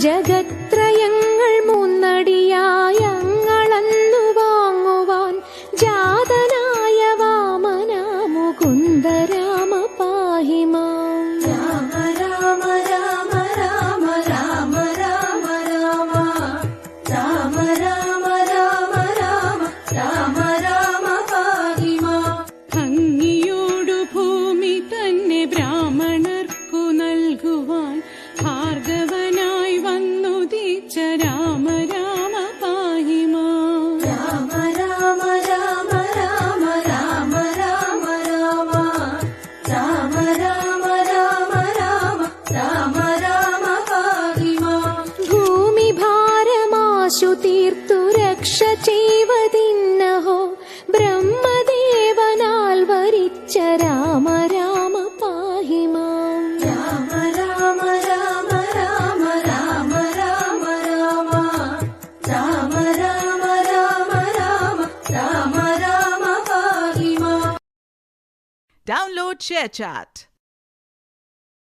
ജഗത്രയങ്ങൾ മൂന്നടിയായ അങ്ങളന്നു വാങ്ങുവാൻ ജാതനായ വാമന മുകുന്ദ രാമ പാഹി മാം. രാമ രാമ രാമ രാമ രാമ രാമ രാമ രാമ രാമ രാമ രാമ രാമ രാമ പാഹി മാം. ഭംഗിയോടു ഭൂമി തന്നെ ബ്രാഹ്മണർക്കു നൽകുവാൻ ഭാർഗവനായി വന്നുദിച്ച രാമ രാമ പാഹി മാം. രാമ രാമ രാമ രാമ രാമ രാമ രാമ രാമ രാമ രാമ രാമ രാമ രാമ പാഹി മാം. ഭൂമി ഭാരമാശു തീർത്തു രക്ഷ ചെയ്വതിന്നഹോ ബ്രഹ്മദേവനാൽ വരിച്ച രാമ രാമ പാഹി മാം. രാമ രാമ രാമ രാമ രാമ രാമ രാമ രാമ രാമ രാമ രാമ രാമ രാമ പാഹി മാം. Download ShareChat.